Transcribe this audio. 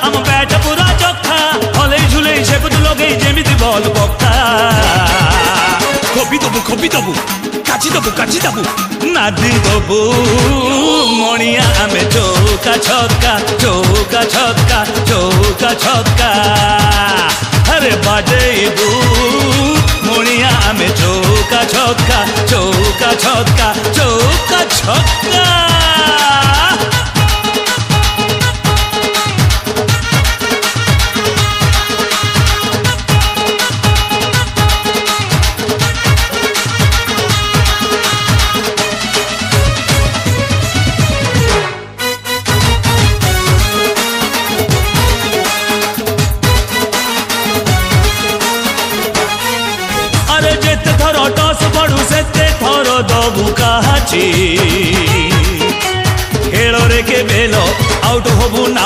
आम बैट पूरा चोखा हले झुले सेबुद लगे जेमिति बल पक्का खोपी दबु काची दबु नादी दबु मणिया आमे चौका छक्का अरे बाजेबू मणिया आमे चौका छक्का दबु काची खेल रे के बेलो आउट होबू ना